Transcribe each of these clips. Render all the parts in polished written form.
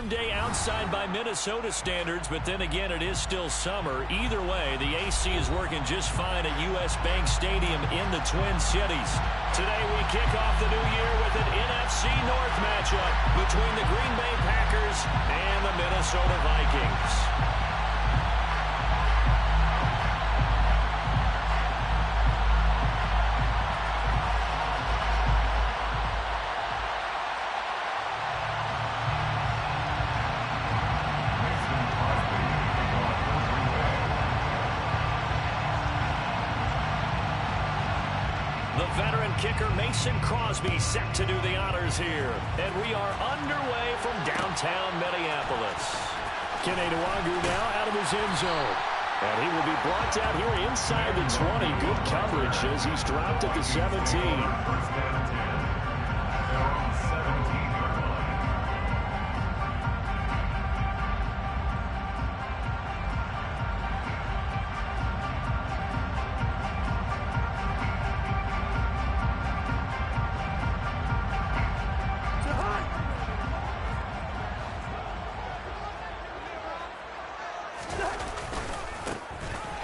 warm day outside by Minnesota standards, but then again, it is still summer. Either way, the AC is working just fine at U.S. Bank Stadium in the Twin Cities. Today, we kick off the new year with an NFC North matchup between the Green Bay Packers and the Minnesota Vikings. Kicker Mason Crosby set to do the honors here. And we are underway from downtown Minneapolis. Kene Nwangwu now out of his end zone. And he will be brought down here inside the 20. Good coverage as he's dropped at the 17.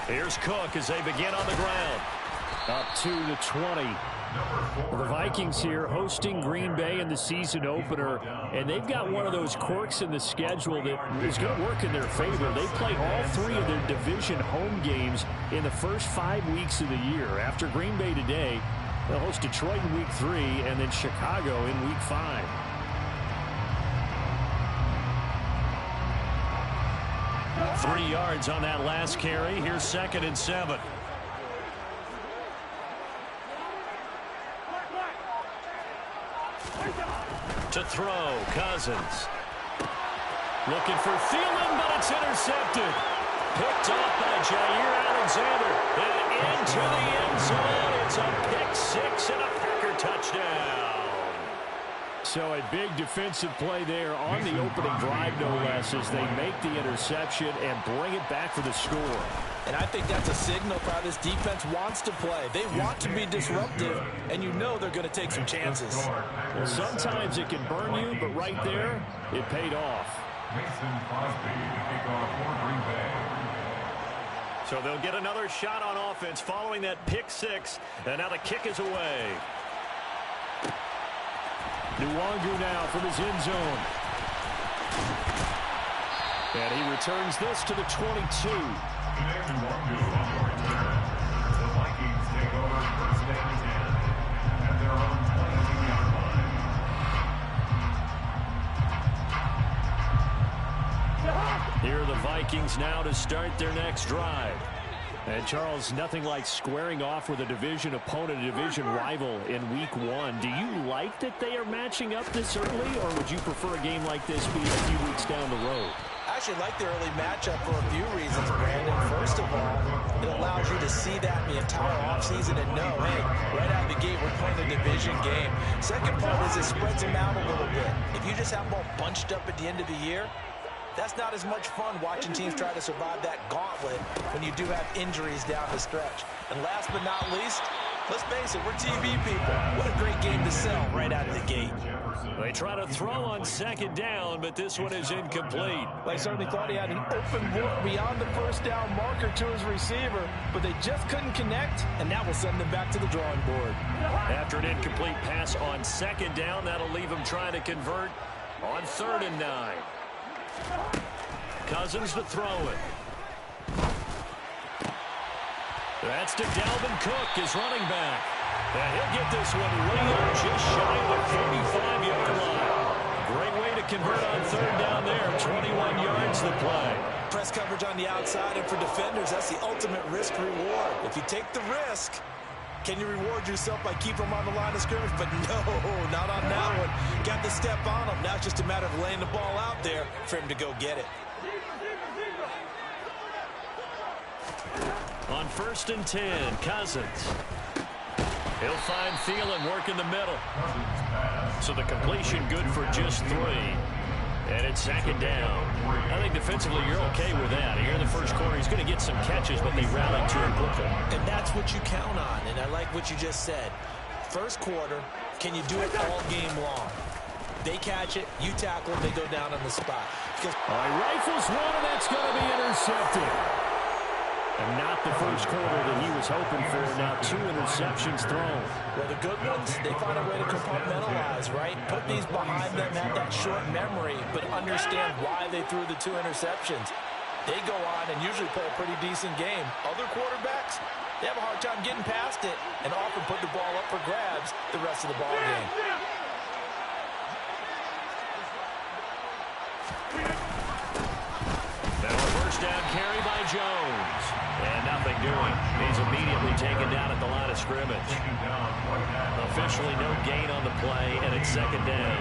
Here's Cook as they begin on the ground. Up to the 20. The Vikings here hosting Green Bay in the season opener, and they've got one of those quirks in the schedule that is going to work in their favor. They play all three of their division home games in the first 5 weeks of the year. After Green Bay today, they'll host Detroit in week 3 and then Chicago in week 5. Three yards on that last carry. Here's 2nd and 7. To throw, Cousins. Looking for Thielen, but it's intercepted. Picked off by Jair Alexander. And into the end zone. It's a pick six and a Packer touchdown. So a big defensive play there on the opening drive, no less, as they make the interception and bring it back for the score. And I think that's a signal for how this defense wants to play. They want to be disruptive, and you know they're going to take some chances. Well, sometimes it can burn you, but right there, it paid off. Mason Crosby to kick off for Green Bay. So they'll get another shot on offense following that pick six, and now the kick is away. Nwangwu now from his end zone. And he returns this to the 22. Nwangwu on the return. The Vikings take over first and 10 at their own 22-yard line. Here are the Vikings now to start their next drive. And, Charles, nothing like squaring off with a division opponent, a division rival in week 1. Do you like that they are matching up this early, or would you prefer a game like this be a few weeks down the road? I actually like the early matchup for a few reasons, Brandon. First of all, it allows you to see that in the entire offseason and know, hey, right out of the gate, we're playing a division game. Second part is it spreads them out a little bit. If you just have them all bunched up at the end of the year, that's not as much fun watching teams try to survive that gauntlet when you do have injuries down the stretch. And last but not least, let's face it, we're TV people. What a great game to sell right out of the gate. They try to throw on 2nd down, but this one is incomplete. They certainly thought he had an open look beyond the first down marker to his receiver, but they just couldn't connect, and that will send them back to the drawing board. After an incomplete pass on 2nd down, that'll leave them trying to convert on 3rd and 9. Cousins to throw it. That's to Dalvin Cook, his running back. And he'll get this one way up just shy of the 45-yard line. Great way to convert on 3rd down there. 21 yards the play. Press coverage on the outside, and for defenders, that's the ultimate risk-reward. If you take the risk, can you reward yourself by keeping them on the line of scrimmage? But no, not on that one. Got to step on him. Now it's just a matter of laying the ball out there for him to go get it. On 1st and 10, Cousins. He'll find Thielen working the middle. So the completion good for just 3. And it's 2nd down. I think defensively you're okay with that. Here in the first quarter, he's going to get some catches, but they rallied to him quickly. And that's what you count on, and I like what you just said. First quarter, can you do it all game long? They catch it, you tackle them, they go down on the spot. All right, rifles one, and that's going to be intercepted. And not the first quarter that he was hoping for. Now 2 interceptions thrown. Well, the good ones, they find a way to compartmentalize, right? Put these behind them, have that short memory, but understand why they threw the 2 interceptions. They go on and usually play a pretty decent game. Other quarterbacks, they have a hard time getting past it and often put the ball up for grabs the rest of the ball game. Now a first down carry by Jones. And nothing doing. He's immediately taken down at the line of scrimmage. Officially no gain on the play, and it's second down.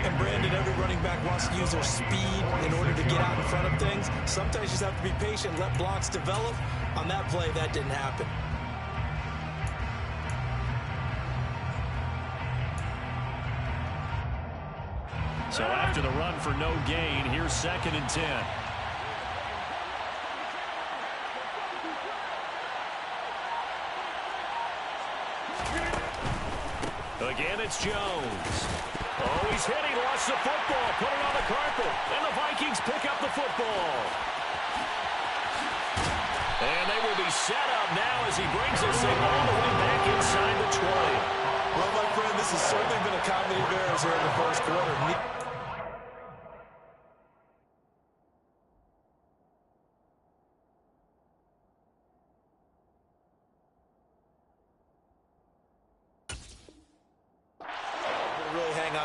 And Brandon, every running back wants to use their speed in order to get out in front of things. Sometimes you just have to be patient, let blocks develop. On that play, that didn't happen. So after the run for no gain, here's 2nd and 10. Again, it's Jones. Oh, he's hit. He lost the football. Put it on the carpet. And the Vikings pick up the football. And they will be set up now as he brings this thing all the way back inside the 20. Well, my friend, this has certainly been a comedy of errors here in the first quarter.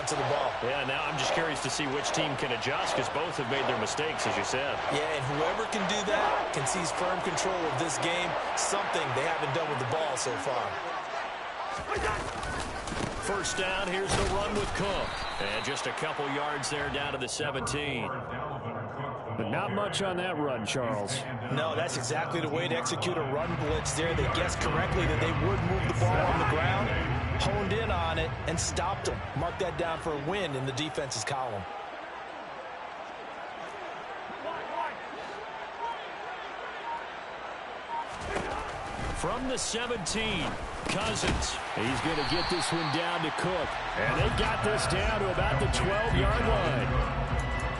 To the ball. Yeah, now I'm just curious to see which team can adjust because both have made their mistakes, as you said. Yeah, and whoever can do that can seize firm control of this game, something they haven't done with the ball so far. First down, here's the run with Cook. And just a couple yards there down to the 17. But not much on that run, Charles. No, that's exactly the way to execute a run blitz there. They guessed correctly that they would move the ball on the ground, honed in on it, and stopped them. Mark that down for a win in the defense's column. From the 17, Cousins. He's going to get this one down to Cook. And they got this down to about the 12-yard line.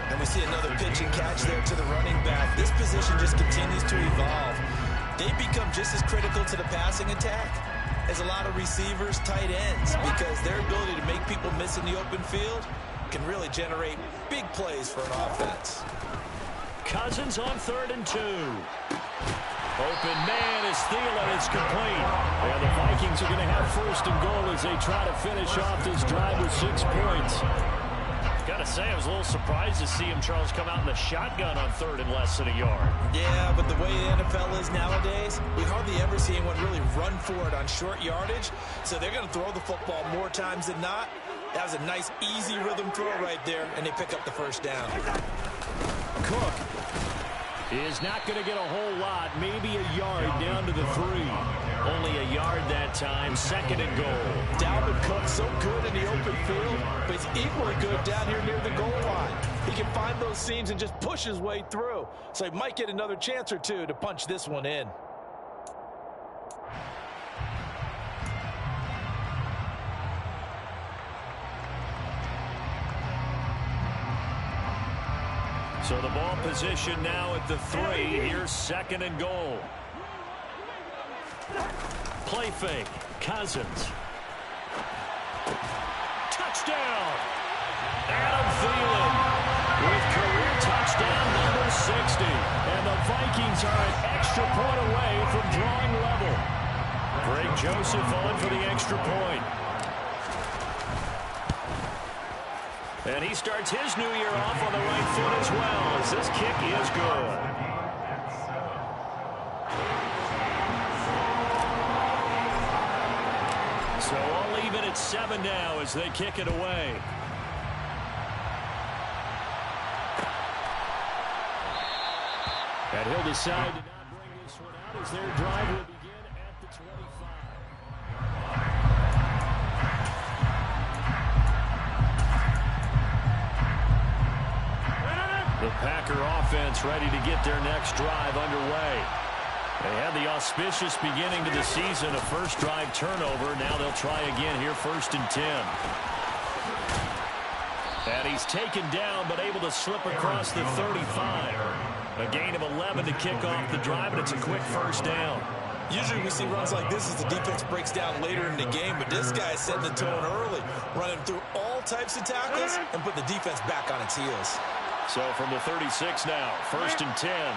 And we see another pitch and catch there to the running back. This position just continues to evolve. They become just as critical to the passing attack as a lot of receivers, tight ends, because their ability to make people miss in the open field can really generate big plays for an offense. Cousins on 3rd and 2. Open man is Thielen. It's complete. And the Vikings are going to have 1st and goal as they try to finish off this drive with 6 points. Got to say, I was a little surprised to see him, Charles, come out in the shotgun on 3rd and less than a yard. Yeah, but the way the NFL is nowadays, we hardly ever see anyone really run for it on short yardage. So they're going to throw the football more times than not. That was a nice, easy rhythm throw right there, and they pick up the first down. Cook is not going to get a whole lot, maybe a yard down to the 3. Only a yard that time, 2nd and goal. Dalvin Cook, so good in the open field, but he's equally good down here near the goal line. He can find those seams and just push his way through. So he might get another chance or two to punch this one in. So the ball position now at the 3. Here's 2nd and goal. Play fake. Cousins. Touchdown. Adam Thielen with career touchdown number 60. And the Vikings are an extra point away from drawing level. Greg Joseph on for the extra point. And he starts his new year off on the right foot as well, as this kick is good. So I'll leave it at 7 now as they kick it away. And he'll decide to not bring this one out as their drive will begin at the 25. The Packer offense ready to get their next drive underway. They had the auspicious beginning to the season, a first drive turnover. Now they'll try again here, 1st and 10. And he's taken down, but able to slip across the 35. A gain of 11 to kick off the drive, and it's a quick first down. Usually we see runs like this as the defense breaks down later in the game, but this guy is setting the tone early, running through all types of tackles and put the defense back on its heels. So from the 36 now, 1st and 10.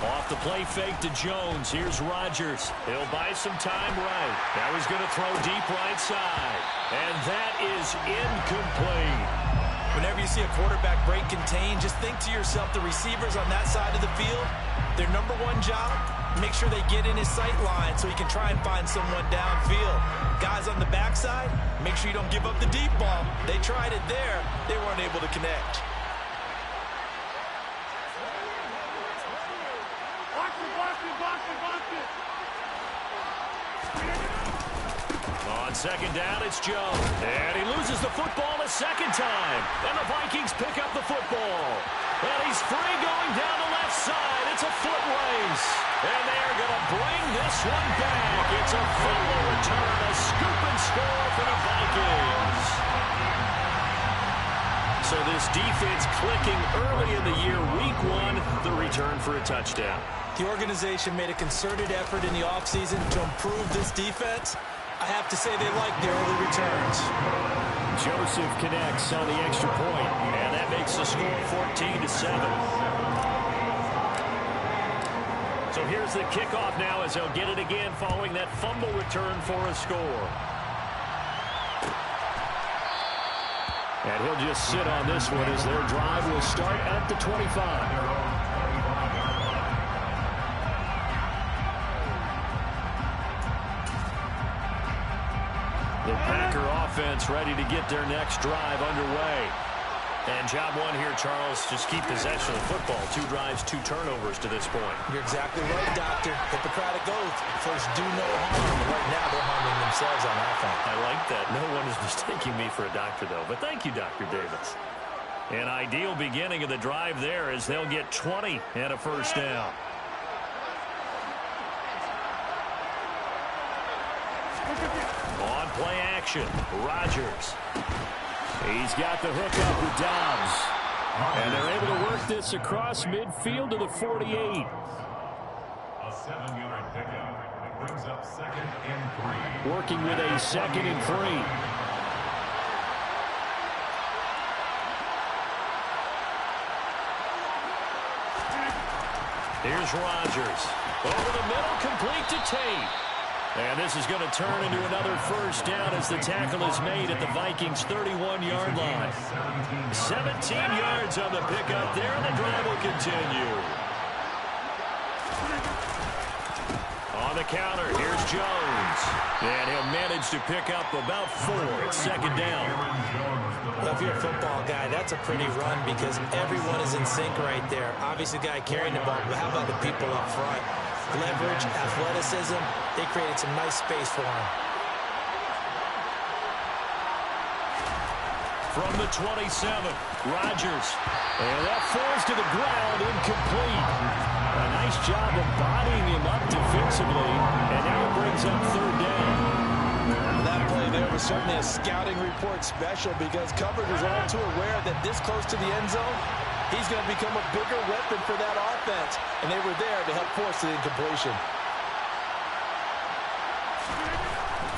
Off the play fake to Jones. Here's Rodgers. He'll buy some time right. Now he's going to throw deep right side. And that is incomplete. Whenever you see a quarterback break contain, just think to yourself, the receivers on that side of the field, their number one job, make sure they get in his sight line so he can try and find someone downfield. Guys on the backside, make sure you don't give up the deep ball. They tried it there. They weren't able to connect. On second down, it's Jones. And he loses the football a second time. And the Vikings pick up the football. And he's free going down the left side. It's a foot race. And they're going to bring this one back. It's a fumble return, a scoop and score for the Vikings. So this defense clicking early in the year, week one, the return for a touchdown. The organization made a concerted effort in the offseason to improve this defense. I have to say they like the early returns. Joseph connects on the extra point, and that makes the score 14-7. So here's the kickoff now as they'll get it again following that fumble return for a score. And he'll just sit on this one as their drive will start at the 25. The Packer offense ready to get their next drive underway. And job one here, Charles, just keep possession of the football. 2 drives, 2 turnovers to this point. You're exactly right, Doctor. Hippocratic oath. First, do no harm. Right now, they're harming themselves on offense. I like that. No one is mistaking me for a doctor, though. But thank you, Dr. Davis. An ideal beginning of the drive there as they'll get 20 and a first down. On play action, Rodgers. He's got the hook up with Dobbs. And they're able to work this across midfield to the 48. A 7-yard pickup. It brings up 2nd and 3. Working with a 2nd and 3. Here's Rodgers. Over the middle, complete to Tate. And this is going to turn into another first down as the tackle is made at the Vikings' 31-yard line. 17 yards on the pickup there, and the drive will continue. On the counter, here's Jones. And he'll manage to pick up about 4 at 2nd down. Well, if you're a football guy, that's a pretty run because everyone is in sync right there. Obviously, the guy carrying the ball, but how about the people up front? Leverage, athleticism, they created some nice space for him. From the 27, Rodgers. And that falls to the ground, incomplete. A nice job of bodying him up defensively, and now it brings up 3rd down. That play there was certainly a scouting report special because coverage was all too aware that this close to the end zone, he's going to become a bigger weapon for that offense, and they were there to help force the incompletion.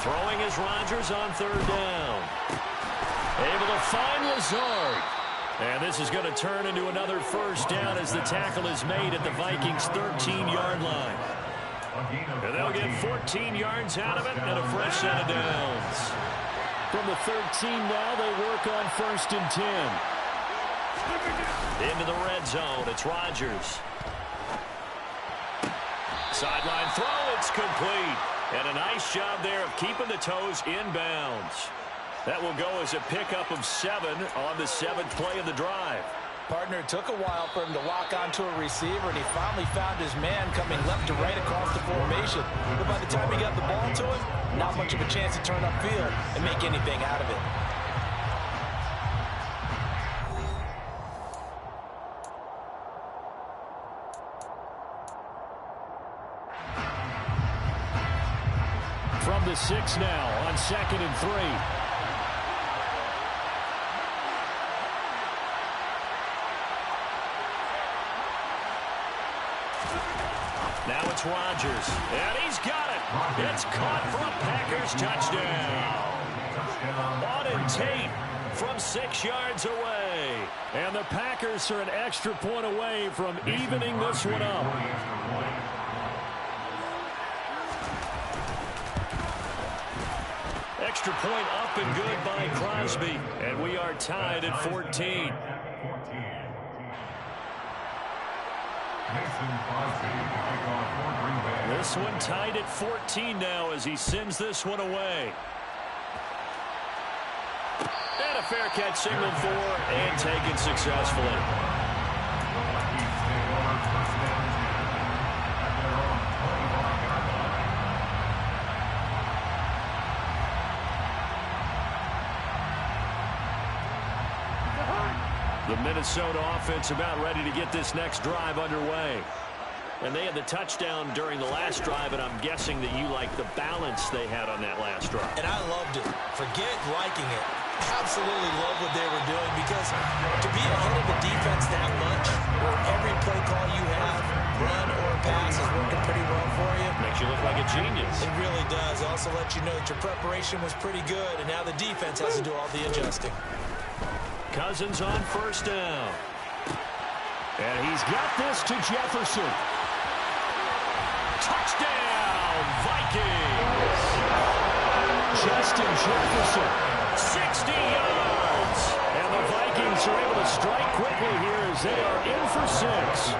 Throwing is Rodgers on 3rd down. Able to find Lazard. And this is going to turn into another first down as the tackle is made at the Vikings' 13-yard line. And they'll get 14 yards out of it and a fresh set of downs. From the 13 now, they work on 1st and 10. Into the red zone, it's Rodgers. Sideline throw, it's complete. And a nice job there of keeping the toes inbounds. That will go as a pickup of 7 on the 7th play of the drive. Partner, it took a while for him to lock onto a receiver, and he finally found his man coming left to right across the formation. But by the time he got the ball to him, not much of a chance to turn upfield and make anything out of it. the 6 now on 2nd and 3. Now it's Rodgers, and he's got it. It's caught for a Packers touchdown. Auden Tate from 6 yards away. And the Packers are an extra point away from evening this one up. Extra point up and good by Crosby. And we are tied at 14. This one tied at 14 now as he sends this one away. And a fair catch signaled for and taken successfully. The Minnesota offense about ready to get this next drive underway. And they had the touchdown during the last drive, and I'm guessing that you like the balance they had on that last drive. And I loved it. Forget liking it. Absolutely love what they were doing, because to be ahead of the defense that much, where every play call you have, run or pass, is working pretty well for you. Makes you look like a genius. It really does. It also lets you know that your preparation was pretty good, and now the defense has to do all the adjusting. Cousins on 1st down. And he's got this to Jefferson. Touchdown, Vikings! Justin Jefferson, 60 yards. And the Vikings are able to strike quickly here as they are in for 6.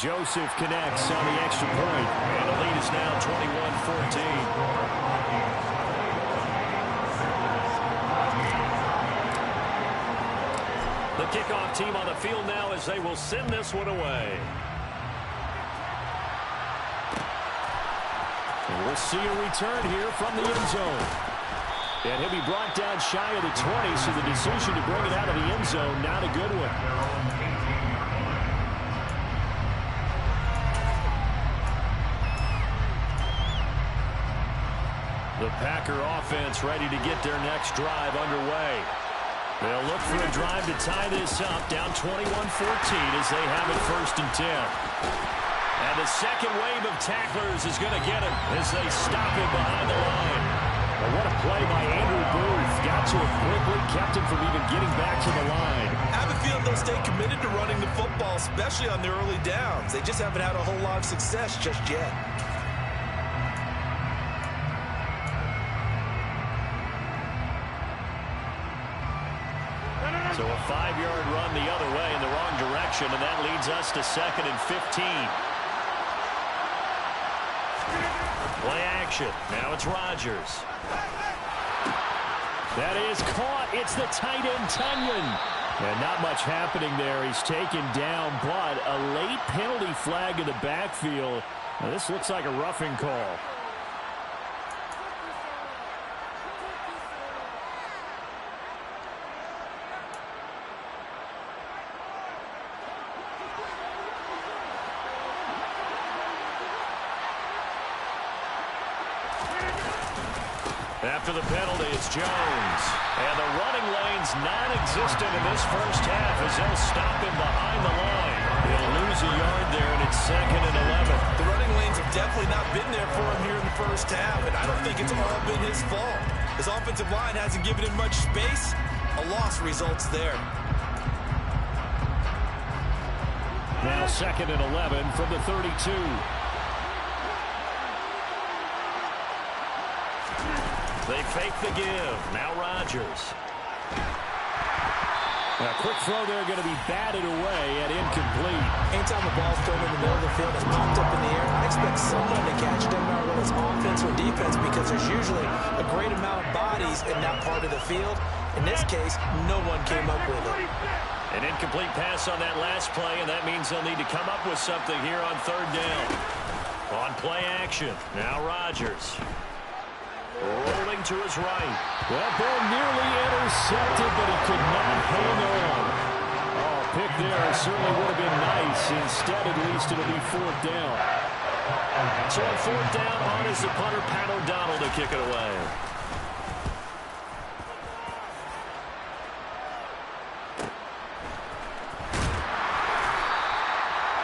Joseph connects on the extra point. And the lead is now 21-14. The kickoff team on the field now as they will send this one away. And we'll see a return here from the end zone. And he'll be brought down shy of the 20, so the decision to bring it out of the end zone, not a good one. The Packer offense ready to get their next drive underway. They'll look for a drive to tie this up, down 21-14 as they have it 1st and 10. And the second wave of tacklers is going to get him as they stop him behind the line. Well, what a play by Andrew Booth. Got to him quickly, kept him from even getting back to the line. I have a feeling they'll stay committed to running the football, especially on their early downs. They just haven't had a whole lot of success just yet. So a 5-yard run the other way in the wrong direction, and that leads us to 2nd and 15. Play action. Now it's Rodgers. That is caught. It's the tight end, Tunyon. And not much happening there. He's taken down, but a late penalty flag in the backfield. Now, this looks like a roughing call. After the penalty, it's Jones. And the running lane's non-existent in this first half as they'll stop him behind the line. He'll lose a yard there, and it's 2nd and 11. The running lanes have definitely not been there for him here in the first half, and I don't think it's all been his fault. His offensive line hasn't given him much space. A loss results there. Now 2nd and 11 from the 32. They fake the give. Now Rodgers. A quick throw there going to be batted away and incomplete. Anytime the ball's thrown in the middle of the field, it's popped up in the air, I expect someone to catch it, no matter whether it's offense or defense, because there's usually a great amount of bodies in that part of the field. In this case, no one came up with it. An incomplete pass on that last play, and that means they'll need to come up with something here on 3rd down. On play action, now Rodgers. Rolling to his right. That ball nearly intercepted, but he could not hang on. Oh, pick there certainly would have been nice. Instead, at least it'll be 4th down. So on 4th down, on is the punter, Pat O'Donnell, to kick it away.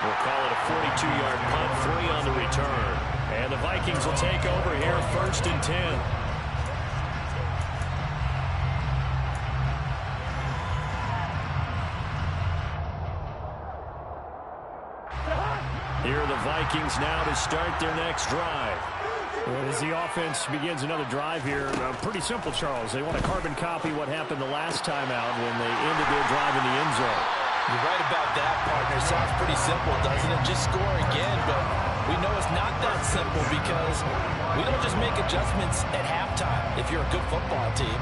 We'll call it a 42-yard punt, 3 on the return. And the Vikings will take over here, 1st and 10. Here are the Vikings now to start their next drive. As the offense begins another drive here, pretty simple, Charles. They want to carbon copy what happened the last time out when they ended their drive in the end zone. You're right about that, partner. Sounds pretty simple, doesn't it? Just score again, but we know it's not that simple because we don't just make adjustments at halftime if you're a good football team.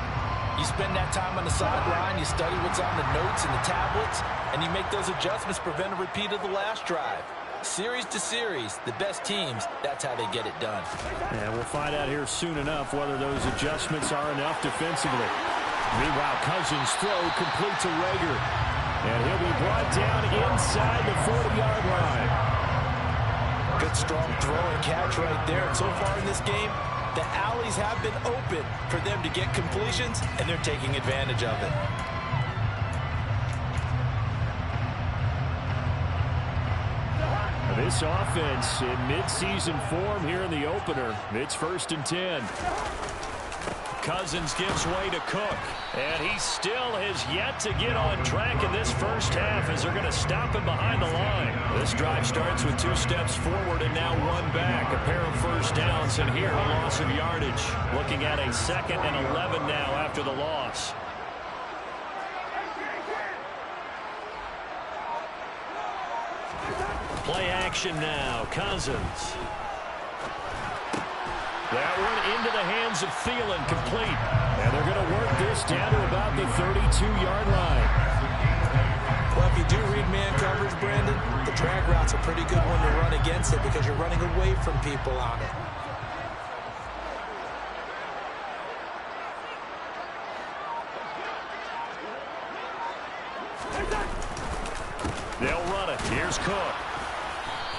You spend that time on the sideline, you study what's on the notes and the tablets, and you make those adjustments, prevent a repeat of the last drive. Series to series, the best teams, that's how they get it done. And we'll find out here soon enough whether those adjustments are enough defensively. Meanwhile, Cousins' throw complete to Rager. And he'll be brought down inside the 40-yard line. Good strong throw and catch right there. And so far in this game, the alleys have been open for them to get completions, and they're taking advantage of it. This offense in midseason form here in the opener. It's 1st and 10. Cousins gives way to Cook. And he still has yet to get on track in this first half as they're going to stop him behind the line. This drive starts with 2 steps forward and now 1 back. A pair of first downs, and here a loss of yardage. Looking at a 2nd and 11 now after the loss. Play action now. Cousins. That one into the hands of Thielen, complete. And they're going to work this down to about the 32-yard line. Well, if you do read man coverage, Brandon, the drag route's a pretty good one to run against it because you're running away from people on it. They'll run it. Here's Cook.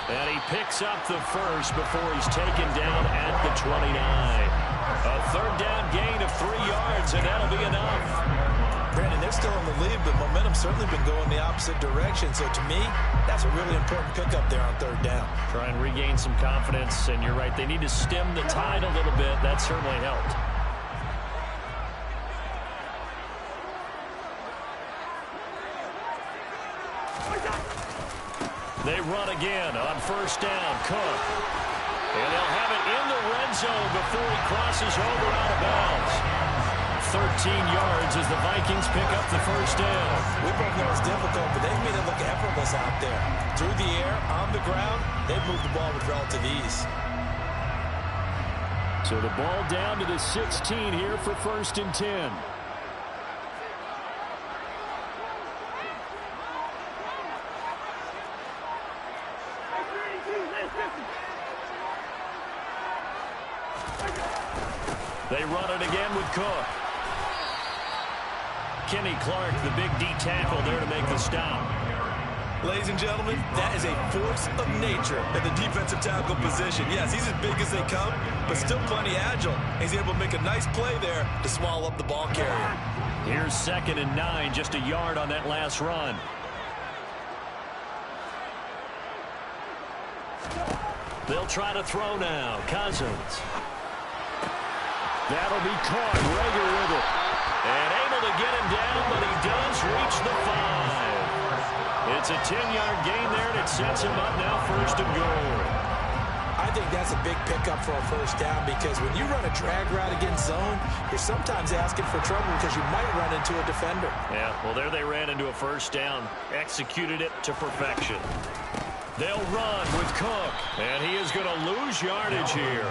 And he picks up the first before he's taken down at the 29. A 3rd down gain of 3 yards, and that'll be enough. Brandon, they're still in the lead, but momentum's certainly been going the opposite direction. So to me, that's a really important pickup there on 3rd down. Try and regain some confidence, and you're right. They need to stem the tide a little bit. That certainly helped. They run again on 1st down. Cook. And they'll have it in the red zone before he crosses over out of bounds. 13 yards as the Vikings pick up the 1st down. We both know it's difficult, but they've made it look effortless out there. Through the air, on the ground, they've moved the ball with relative ease. So the ball down to the 16 here for 1st and 10. They run it again with Cook. Kenny Clark, the big D tackle there to make the stop. Ladies and gentlemen, that is a force of nature at the defensive tackle position. Yes, he's as big as they come, but still plenty agile. He's able to make a nice play there to swallow up the ball carrier. Here's 2nd and 9, just a yard on that last run. They'll try to throw now. Cousins. That'll be caught. Rager with it. And able to get him down, but he does reach the 5. It's a 10-yard gain there, and it sets him up now 1st and goal. I think that's a big pickup for a 1st down because when you run a drag route against zone, you're sometimes asking for trouble because you might run into a defender. Yeah, well, there they ran into a 1st down. Executed it to perfection. They'll run with Cook, and he is going to lose yardage here.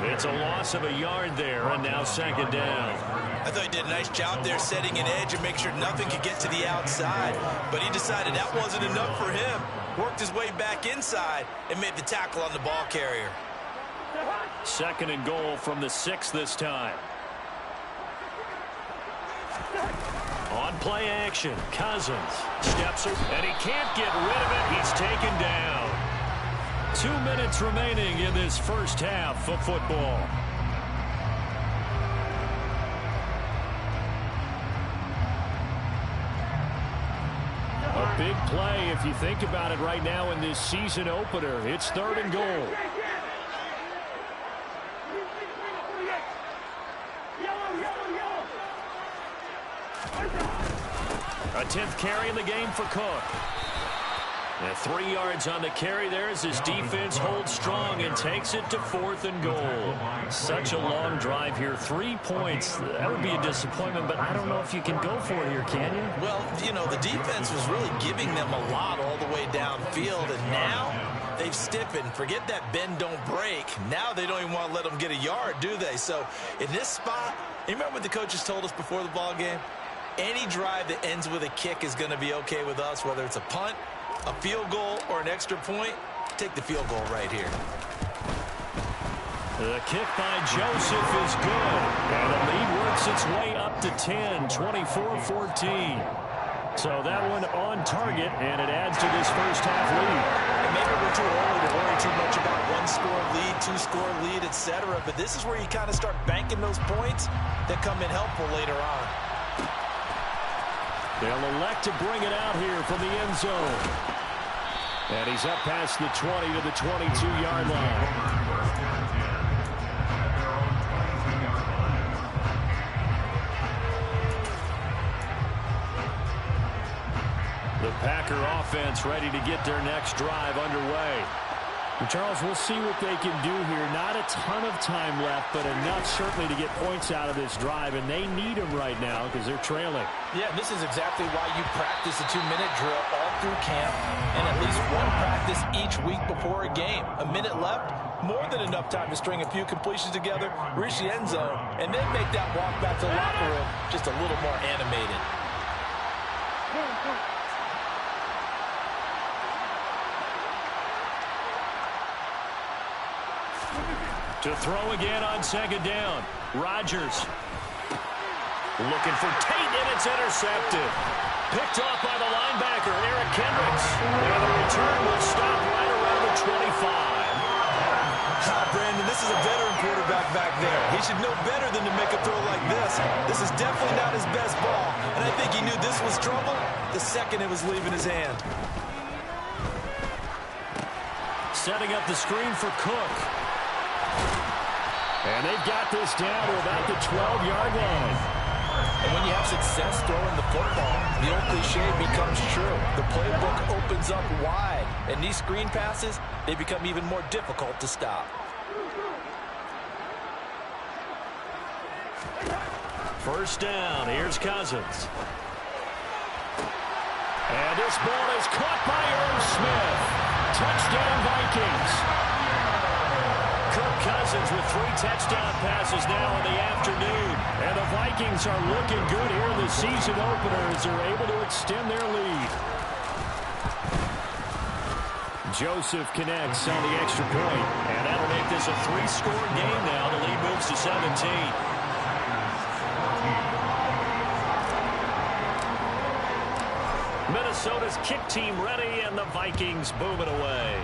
It's a loss of a yard there, and now 2nd down. I thought he did a nice job there setting an edge and make sure nothing could get to the outside, but he decided that wasn't enough for him. Worked his way back inside and made the tackle on the ball carrier. 2nd and goal from the 6 this time. On Play action. Cousins steps and he can't get rid of it. He's taken down. 2 minutes remaining in this first half of football. A big play if you think about it right now in this season opener. It's 3rd and goal. A 10th carry in the game for Cook. And 3 yards on the carry there as his defense holds strong and takes it to 4th and goal. Such a long drive here. 3 points. That would be a disappointment, but I don't know if you can go for it here, can you? Well, you know, the defense was really giving them a lot all the way downfield, and now they've stiffened. Forget that bend, don't break. Now they don't even want to let them get a yard, do they? So in this spot, you remember what the coaches told us before the ball game? Any drive that ends with a kick is going to be okay with us, whether it's a punt, a field goal, or an extra point. Take the field goal right here. The kick by Joseph is good. And the lead works its way up to 10, 24-14. So that one on target, and it adds to this first half lead. And maybe we're too early to worry too much about 1-score lead, 2-score lead, etc. But this is where you kind of start banking those points that come in helpful later on. They'll elect to bring it out here from the end zone. And he's up past the 20 to the 22-yard line. The Packer offense ready to get their next drive underway. And Charles, we'll see what they can do here. Not a ton of time left, but enough certainly to get points out of this drive, and they need them right now because they're trailing. Yeah, this is exactly why you practice a 2-minute drill all through camp and at least one practice each week before a game. A minute left, more than enough time to string a few completions together, reach the end zone, and then make that walk back to the locker room just a little more animated. To throw again on 2nd down. Rodgers looking for Tate, and it's intercepted. Picked off by the linebacker, Eric Kendricks. And the return will stop right around the 25. Brandon, this is a veteran quarterback back there. He should know better than to make a throw like this. This is definitely not his best ball, and I think he knew this was trouble the second it was leaving his hand. Setting up the screen for Cook. And they've got this down to about the 12-yard line. And when you have success throwing the football, the old cliche becomes true. The playbook opens up wide, and these screen passes, they become even more difficult to stop. First down, here's Cousins. And this ball is caught by Irv Smith. Touchdown, Vikings. Kirk Cousins with 3 touchdown passes now in the afternoon. And the Vikings are looking good here in the season opener as they're able to extend their lead. Joseph connects on the extra point, and that'll make this a 3-score game now. The lead moves to 17. Minnesota's kick team ready, and the Vikings boom it away.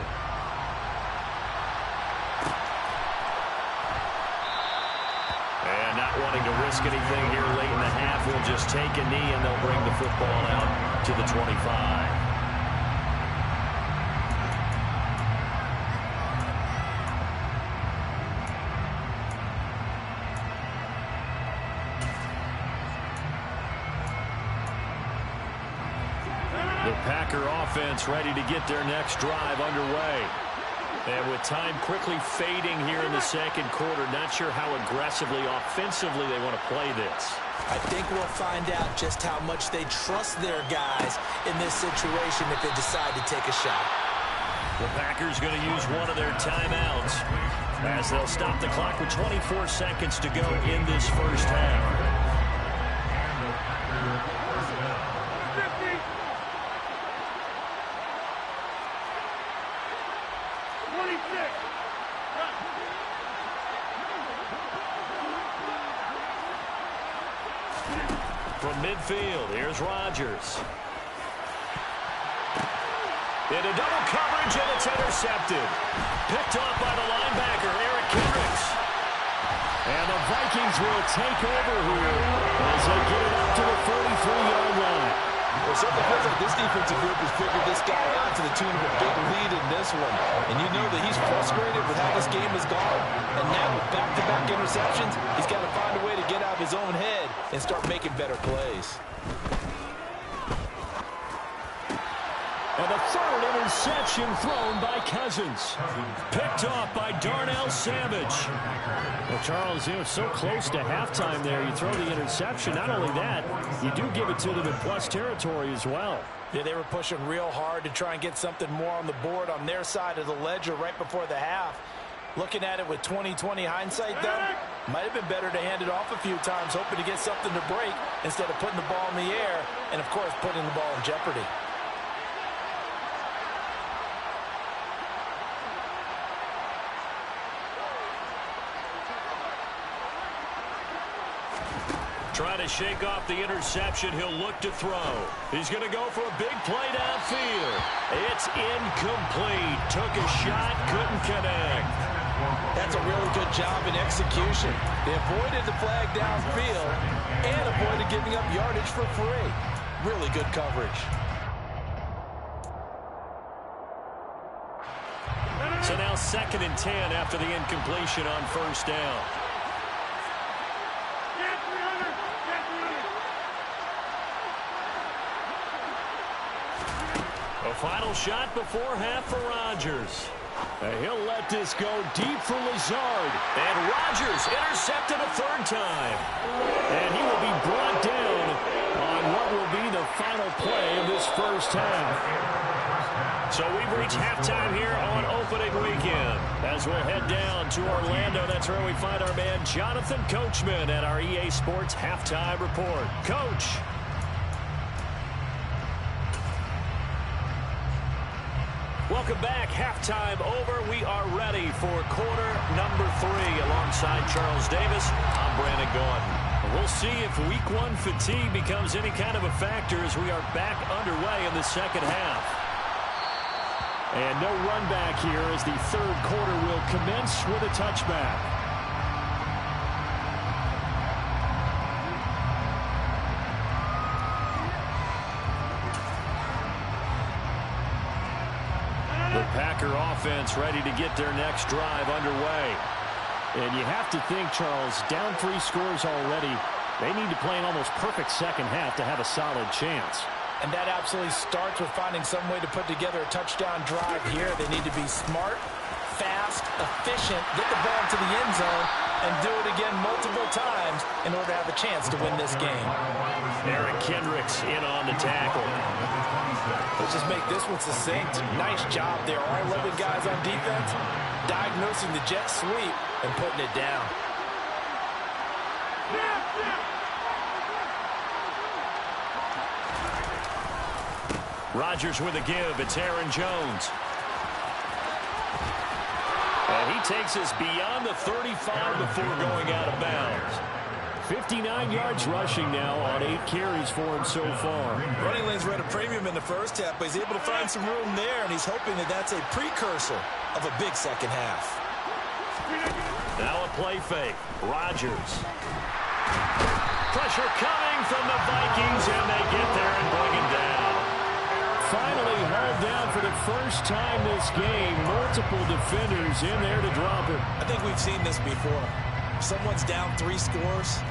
And not wanting to risk anything here late in the half, we'll just take a knee, and they'll bring the football out to the 25. The Packer offense ready to get their next drive underway. And with time quickly fading here in the second quarter, not sure how aggressively, offensively they want to play this. I think we'll find out just how much they trust their guys in this situation if they decide to take a shot. The Packers going to use one of their timeouts as they'll stop the clock with 24 seconds to go in this first half. From midfield, here's Rodgers. Into double coverage, and it's intercepted. Picked off by the linebacker, Eric Kendricks. And the Vikings will take over here as they get it up to the 43-yard line. Well, something feels like this defensive group has figured this guy out to the tune of a big lead in this one. And you know that he's frustrated with how this game has gone. And now with back-to-back interceptions, he's got to find a way to get out of his own head and start making better plays. And the third interception thrown by Cousins. Picked off by Darnell Savage. Well, Charles, so close to halftime there. You throw the interception. Not only that, you do give it to them in plus territory as well. Yeah, they were pushing real hard to try and get something more on the board on their side of the ledger right before the half. Looking at it with 20/20 hindsight, though, might have been better to hand it off a few times, hoping to get something to break instead of putting the ball in the air and, of course, putting the ball in jeopardy. Trying to shake off the interception. He'll look to throw. He's going to go for a big play downfield. It's incomplete. Took a shot, couldn't connect. That's a really good job in execution. They avoided the flag downfield and avoided giving up yardage for free. Really good coverage. So now 2nd and 10 after the incompletion on first down. A final shot before half for Rodgers. He'll let this go deep for Lazard. And Rodgers intercepted a third time. And he will be brought down on what will be the final play of this first half. So we've reached halftime here on opening weekend. As we'll head down to Orlando, that's where we find our man Jonathan Coachman at our EA Sports Halftime Report. Coach. Welcome back. Halftime over. We are ready for quarter number 3. Alongside Charles Davis, I'm Brandon Gordon. We'll see if week 1 fatigue becomes any kind of a factor as we are back underway in the second half. And no run back here as the third quarter will commence with a touchback. The Packer offense ready to get their next drive underway. And you have to think, Charles, down 3 scores already. They need to play an almost perfect second half to have a solid chance. And that absolutely starts with finding some way to put together a touchdown drive here. They need to be smart, fast, efficient, get the ball into the end zone, and do it again multiple times in order to have a chance to win this game. Eric Kendricks in on the tackle. Let's just make this one succinct. Nice job there. All 11 guys on defense diagnosing the jet sweep and putting it down. Rodgers with a give. It's Aaron Jones. And he takes us beyond the 35 before going out of bounds. 59 yards rushing now on 8 carries for him so far. Running lanes were at a premium in the first half, but he's able to find some room there, and he's hoping that that's a precursor of a big second half. Now a play fake. Rodgers. Pressure coming from the Vikings, and they get there and bring him down. Finally hauled down for the first time this game. Multiple defenders in there to drop him. I think we've seen this before. If someone's down 3 scores,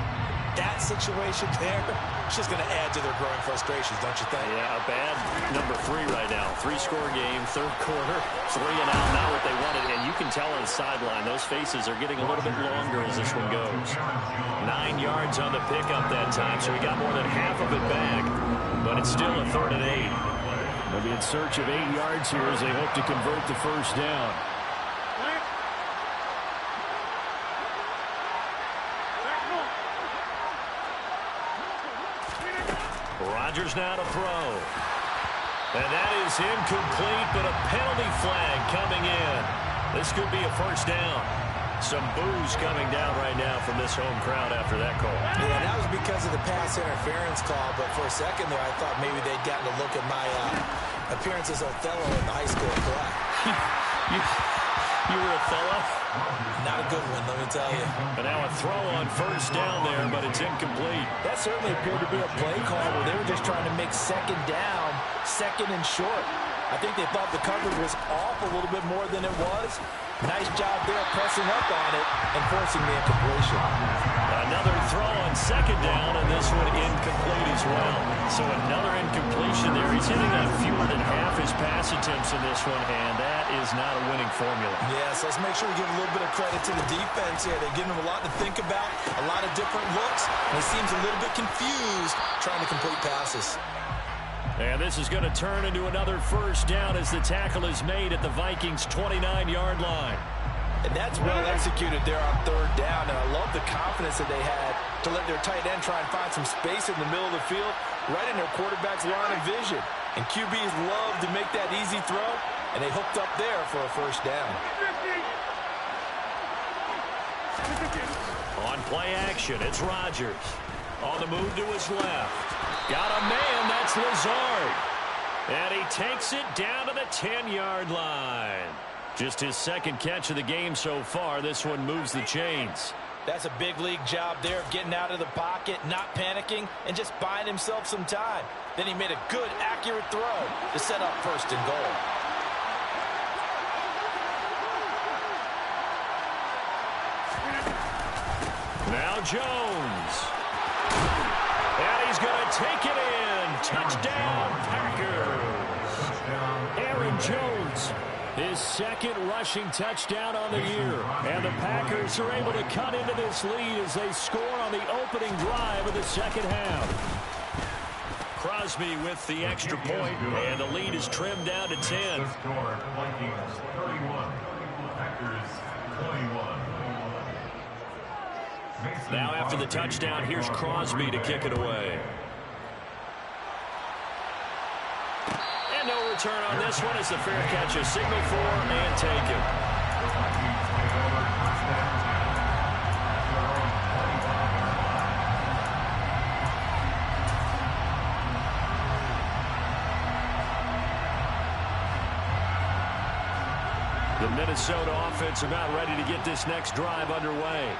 that situation there, it's just going to add to their growing frustrations, don't you think? Yeah, a bad number 3 right now. 3-score game, third quarter, 3 and out, not what they wanted. And you can tell on the sideline, those faces are getting a little bit longer as this one goes. 9 yards on the pickup that time, so he got more than half of it back. But it's still a 3rd and 8. They'll be in search of 8 yards here as they hope to convert the first down. Rodgers now to throw. And that is incomplete, but a penalty flag coming in. This could be a first down. Some boos coming down right now from this home crowd after that call. Yeah, that was because of to the pass interference call, but for a second there, I thought maybe they'd gotten a look at my appearance as Othello in the high school play. You were Othello? Not a good one, let me tell you. And now a throw on first down there, but it's incomplete. That certainly appeared to be a play call where they were just trying to make second down, second and short. I think they thought the coverage was off a little bit more than it was. Nice job there pressing up on it and forcing the incompletion. Another throw on second down, and this one incomplete as well. So another incompletion there. He's hitting on fewer than half his pass attempts in this one, and that is not a winning formula. Yes, let's make sure we give a little bit of credit to the defense here. They're giving him a lot to think about, a lot of different looks, and he seems a little bit confused trying to complete passes. And this is going to turn into another first down as the tackle is made at the Vikings' 29-yard line. And that's well executed there on third down, and I love the confidence that they had to let their tight end try and find some space in the middle of the field, right in their quarterback's line of vision. And QBs love to make that easy throw, and they hooked up there for a first down. On play action, it's Rodgers. On the move to his left. Got a man, that's Lazard. And he takes it down to the 10-yard line. Just his second catch of the game so far. This one moves the chains. That's a big league job there of getting out of the pocket, not panicking, and just buying himself some time. Then he made a good, accurate throw to set up first and goal. Now Jones. And he's going to take it in. Touchdown, Packers. Aaron Jones, his second rushing touchdown on the year. And the Packers are able to cut into this lead as they score on the opening drive of the second half. Crosby with the extra point, and the lead is trimmed down to 10. Vikings 31, Packers 21. Now after the touchdown, here's Crosby to kick it away. And no return on this one as the fair catch is signaled for and taken. The Minnesota offense about ready to get this next drive underway.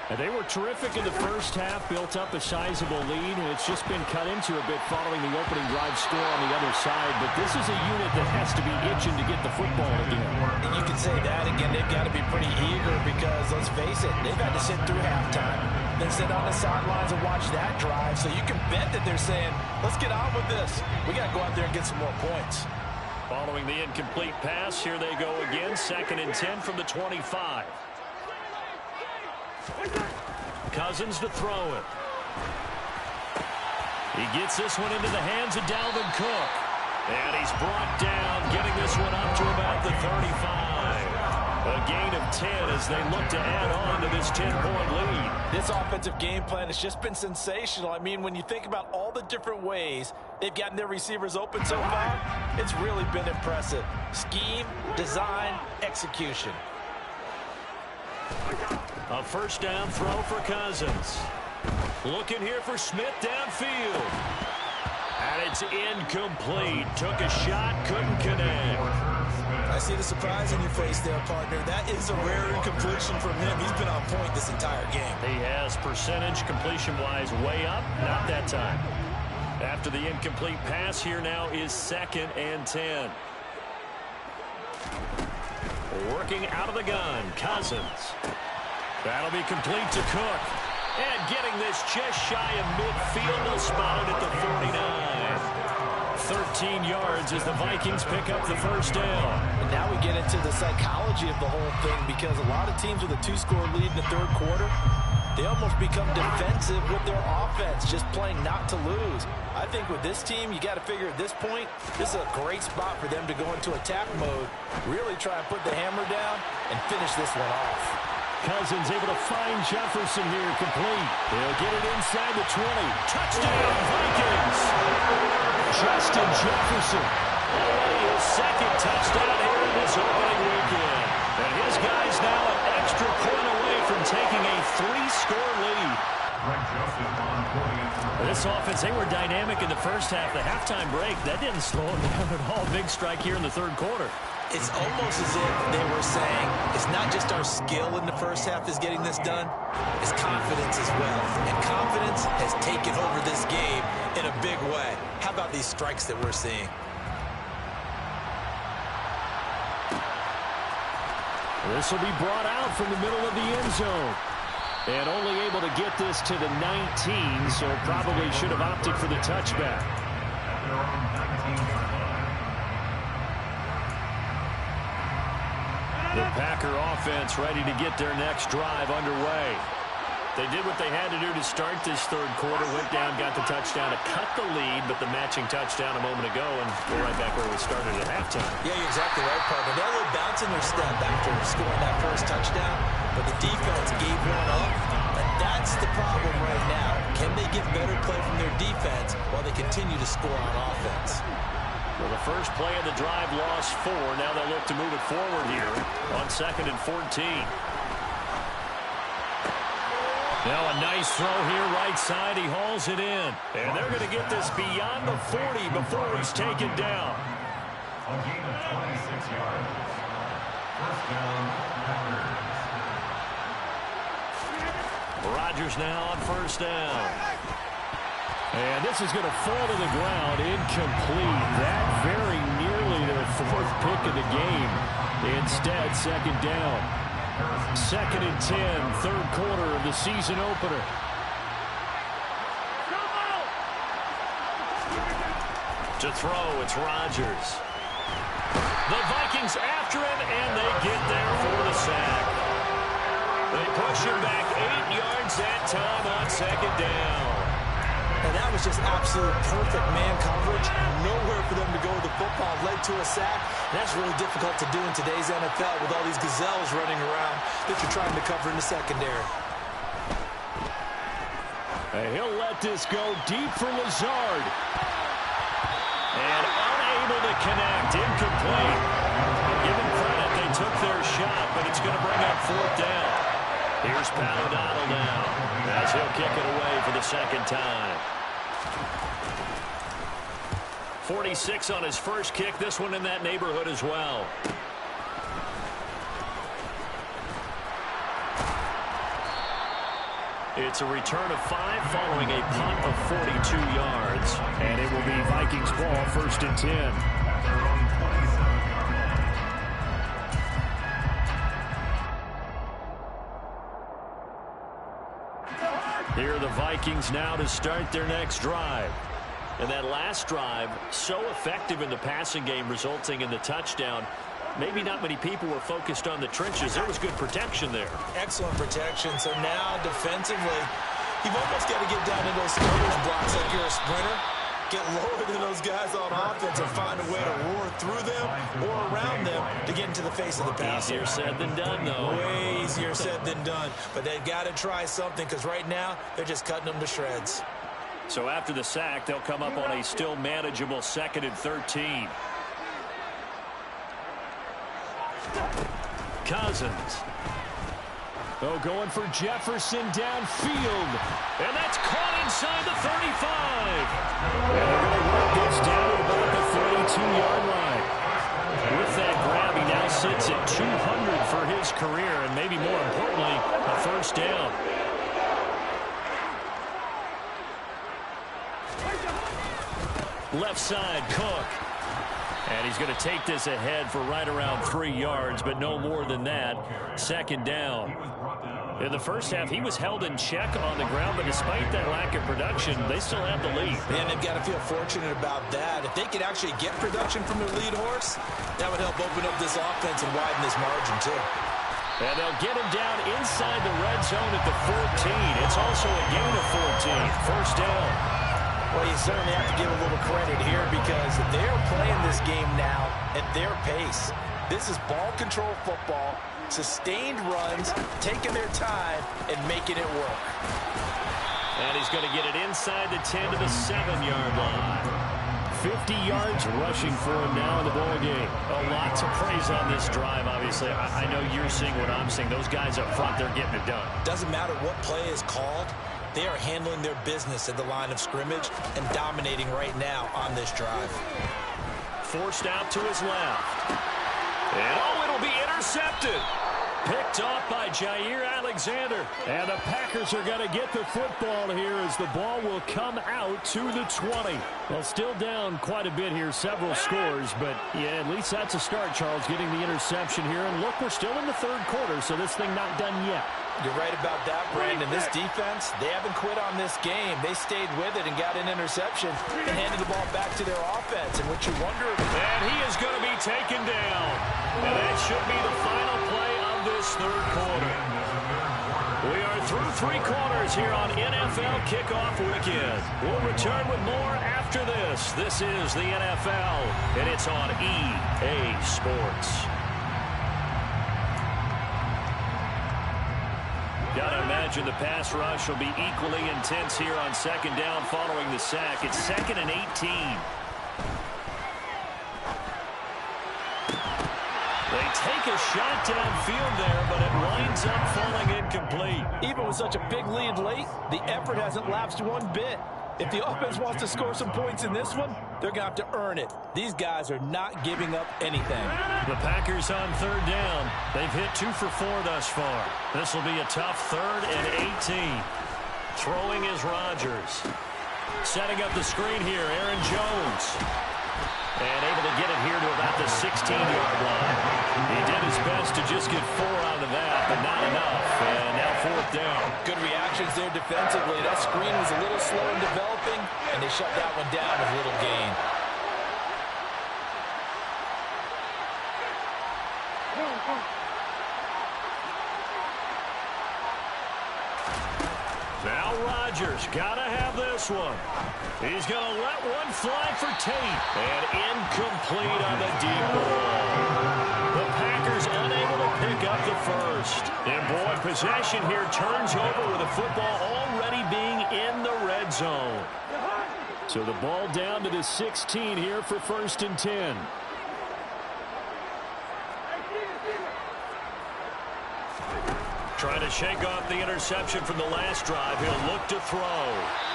And they were terrific in the first half, built up a sizable lead, and it's just been cut into a bit following the opening drive score on the other side. But this is a unit that has to be itching to get the football again. And you can say that again. They've got to be pretty eager because, let's face it, they've had to sit through halftime, then sit on the sidelines and watch that drive. So you can bet that they're saying, let's get on with this. We got to go out there and get some more points. Following the incomplete pass, here they go again, 2nd and 10 from the 25. Cousins to throw it. He gets this one into the hands of Dalvin Cook. And he's brought down, getting this one up to about the 35. A gain of 10 as they look to add on to this 10-point lead. This offensive game plan has just been sensational. I mean, when you think about all the different ways they've gotten their receivers open so far, it's really been impressive. Scheme, design, execution. A first down throw for Cousins. Looking here for Smith downfield. And it's incomplete. Took a shot, couldn't connect. I see the surprise in your face there, partner. That is a rare incompletion from him. He's been on point this entire game. He has percentage completion-wise way up. Not that time. After the incomplete pass, here now is 2nd and 10. Working out of the gun, Cousins. That'll be complete to Cook. And getting this just shy of midfield, they'll spot it at the 49. 13 yards as the Vikings pick up the first down. And now we get into the psychology of the whole thing because a lot of teams with a 2-score lead in the third quarter, they almost become defensive with their offense, just playing not to lose. I think with this team, you got to figure at this point, this is a great spot for them to go into attack mode, really try and put the hammer down and finish this one off. Cousins able to find Jefferson here complete. He'll get it inside the 20. Touchdown, Vikings! Justin Jefferson. Already his second touchdown here in this opening weekend. And his guy's now an extra point away from taking a 3-score lead. This offense, they were dynamic in the first half. The halftime break, that didn't slow them down at all. Big strike here in the third quarter. It's almost as if they were saying, it's not just our skill in the first half is getting this done, it's confidence as well. And confidence has taken over this game in a big way. How about these strikes that we're seeing? This will be brought out from the middle of the end zone. And only able to get this to the 19, so probably should have opted for the touchback. The Packer offense ready to get their next drive underway. They did what they had to do to start this third quarter. Went down, got the touchdown to cut the lead, but the matching touchdown a moment ago, and we're right back where we started at halftime. Yeah, you're exactly right, partner. They had a little bounce in their step after scoring that first touchdown, but the defense gave one up, and that's the problem right now. Can they get better play from their defense while they continue to score on offense? Well, the first play of the drive lost 4. Now they look to move it forward here on 2nd and 14. Now a nice throw here right side. He hauls it in. And they're going to get this beyond the 40 before it's taken down. A gain of 26 yards. First down, Packers. Rodgers now on first down. And this is going to fall to the ground. Incomplete. That very nearly their 4th pick of the game. Instead, second down. 2nd and 10, third quarter of the season opener. To throw, it's Rodgers. The Vikings after him, and they get there for the sack. They push him back 8 yards that time on second down. And that was just absolute perfect man coverage. Nowhere for them to go with the football. Led to a sack. And that's really difficult to do in today's NFL with all these gazelles running around that you're trying to cover in the secondary. And he'll let this go deep for Lazard. And unable to connect. Incomplete. Give them credit. They took their shot, but it's going to bring up 4th down. Here's O'Donnell now as he'll kick it away for the second time. 46 on his first kick. This one in that neighborhood as well. It's a return of 5 following a punt of 42 yards. And it will be Vikings ball, 1st and 10. Here are the Vikings now to start their next drive. And that last drive, so effective in the passing game, resulting in the touchdown. Maybe not many people were focused on the trenches. There was good protection there. Excellent protection. So now, defensively, you've almost got to get down to those starters blocks like you're a sprinter. Get lower than those guys on offense and find a way to roar through them or around them to get into the face of the passer. Easier said than done, though. Way easier said than done. But they've got to try something because right now they're just cutting them to shreds. So after the sack, they'll come up on a still manageable 2nd and 13. Cousins. Oh, going for Jefferson downfield. And that's caught inside the 35. And they're going to work this down about the 42-yard line. With that grab, he now sits at 200 for his career, and maybe more importantly, a first down. Left side, Cook. And he's going to take this ahead for right around 3 yards, but no more than that. Second down. In the first half, he was held in check on the ground, but despite that lack of production, they still have the lead. And they've got to feel fortunate about that. If they could actually get production from their lead horse, that would help open up this offense and widen this margin, too. And they'll get him down inside the red zone at the 14. It's also a gain of 14. First down. Well, you certainly have to give a little credit here because they're playing this game now at their pace. This is ball control football, sustained runs, taking their time, and making it work. And he's going to get it inside the 10 to the 7-yard line. 50 yards rushing for him now in the ball game. A lot to praise on this drive, obviously. I know you're seeing what I'm seeing. Those guys up front, they're getting it done. Doesn't matter what play is called. They are handling their business at the line of scrimmage and dominating right now on this drive. Forced out to his left. And oh, it'll be intercepted. Picked off by Jair Alexander. And the Packers are going to get the football here as the ball will come out to the 20. Well, still down quite a bit here, several scores. But, yeah, at least that's a start, Charles, getting the interception here. And, look, we're still in the third quarter, so this thing not done yet. You're right about that, Brandon. This defense, they haven't quit on this game. They stayed with it and got an interception and handed the ball back to their offense. And what you wonder... And he is going to be taken down. And that should be the final play of this third quarter. We are through three quarters here on NFL Kickoff Weekend. We'll return with more after this. This is the NFL, and it's on EA Sports. Gotta imagine the pass rush will be equally intense here on second down following the sack. It's 2nd and 18. They take a shot downfield there, but it winds up falling incomplete. Even with such a big lead late, the effort hasn't lapsed one bit. If the offense wants to score some points in this one, they're going to have to earn it. These guys are not giving up anything. The Packers on third down. They've hit 2 for 4 thus far. This will be a tough 3rd and 18. Throwing is Rodgers. Setting up the screen here, Aaron Jones. And able to get it here to about the 16-yard line. He did his best to just get 4 out of that, but not enough. And now 4th down. Good reactions there defensively. That screen was a little slow in developing, and they shut that one down with little gain. Now Rodgers got to have this one. He's going to let one fly for Tate. And incomplete on the deep ball. The Packers unable to pick up the first. And boy, possession here turns over with the football already being in the red zone. So the ball down to the 16 here for 1st and 10. Trying to shake off the interception from the last drive. He'll look to throw.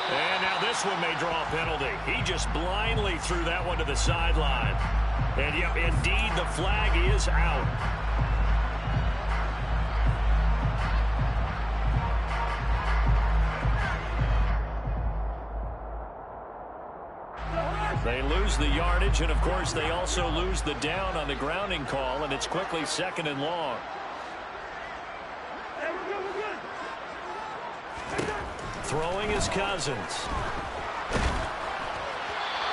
And now this one may draw a penalty. He just blindly threw that one to the sideline. And yep, indeed, the flag is out. They lose the yardage, and of course they also lose the down on the grounding call, and it's quickly 2nd and long. Throwing is Cousins.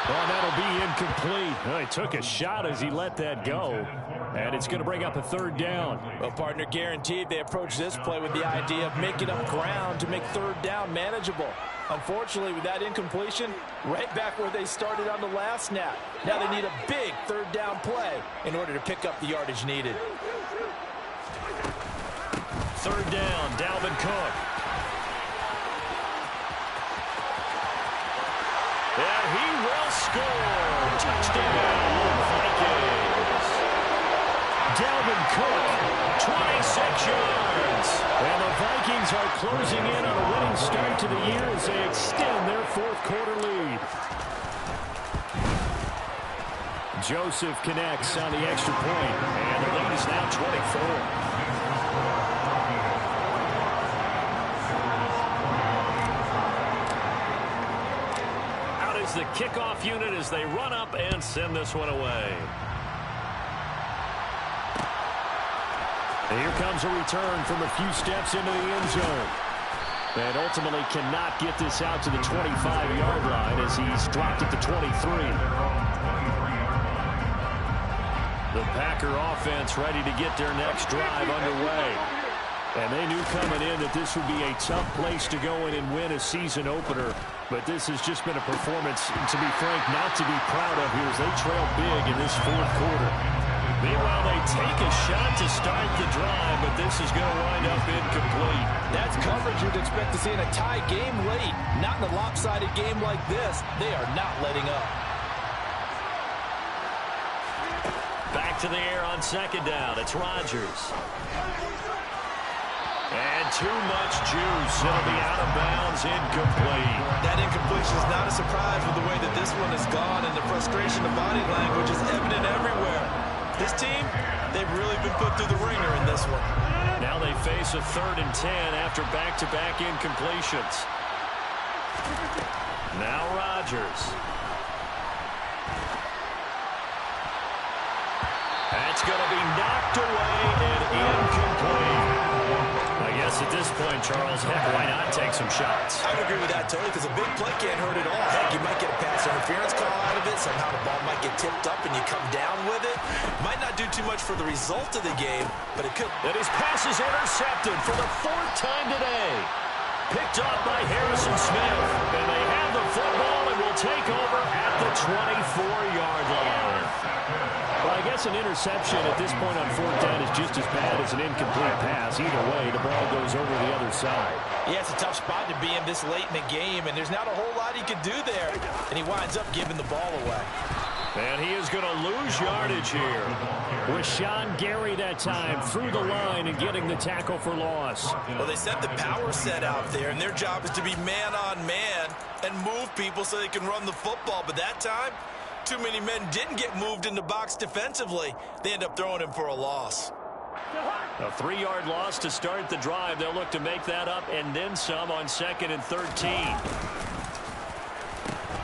Well, that'll be incomplete. Well, he took a shot as he let that go. And it's going to bring up a 3rd down. Well, partner, guaranteed they approach this play with the idea of making up ground to make 3rd down manageable. Unfortunately, with that incompletion, right back where they started on the last snap. Now they need a big 3rd down play in order to pick up the yardage needed. 3rd down, Dalvin Cook. And he will score. Touchdown, Vikings. Dalvin Cook, 26 yards. And the Vikings are closing in on a winning start to the year as they extend their 4th quarter lead. Joseph connects on the extra point, and the lead is now 24. The kickoff unit as they run up and send this one away. And here comes a return from a few steps into the end zone. And ultimately cannot get this out to the 25-yard line as he's dropped at the 23. The Packer offense ready to get their next drive underway. And they knew coming in that this would be a tough place to go in and win a season opener. But this has just been a performance, to be frank, not to be proud of here as they trail big in this 4th quarter. Meanwhile, they take a shot to start the drive, but this is going to wind up incomplete. That's coverage you'd expect to see in a tie game late. Not in a lopsided game like this. They are not letting up. Back to the air on 2nd down. It's Rodgers. And too much juice. It'll be out of bounds, incomplete. That incompletion is not a surprise with the way that this one has gone, and the frustration of body language is evident everywhere. This team, they've really been put through the ringer in this one. Now they face a 3rd and 10 after back-to-back incompletions. Now Rodgers. That's going to be knocked away and incomplete. I guess at this point, Charles, heck, why not take some shots? I would agree with that totally, because a big play can't hurt at all. Heck, you might get a pass interference call out of it. Somehow the ball might get tipped up and you come down with it. Might not do too much for the result of the game, but it could. And his pass is intercepted for the 4th time today. Picked off by Harrison Smith. And they have the football and will take over at the 24-yard line. Well, I guess an interception at this point on 4th down is just as bad as an incomplete pass. Either way, the ball goes over the other side. Yeah, it's a tough spot to be in this late in the game, and there's not a whole lot he can do there. And he winds up giving the ball away. And he is going to lose yardage here. Rashawn Gary that time through the line and getting the tackle for loss. Well, they set the power set out there, and their job is to be man-on-man and move people so they can run the football. But that time, too many men didn't get moved in the box defensively. They end up throwing him for a loss. A 3-yard loss to start the drive. They'll look to make that up and then some on 2nd and 13.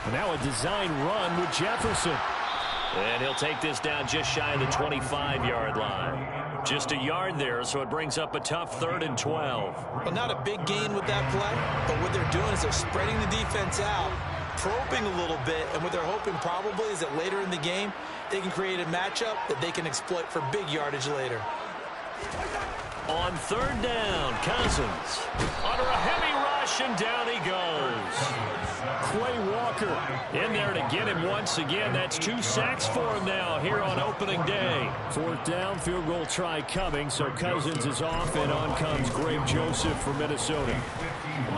And now a design run with Jefferson. And he'll take this down just shy of the 25-yard line. Just a yard there, so it brings up a tough 3rd and 12. Well, not a big gain with that play, but what they're doing is they're spreading the defense out, probing a little bit, and what they're hoping probably is that later in the game, they can create a matchup that they can exploit for big yardage later. On 3rd down, Cousins under a heavy rush, and down he goes. Clay Walker in there to get him once again. That's 2 sacks for him now here on opening day. 4th down, field goal try coming, so Cousins is off, and on comes Greg Joseph from Minnesota.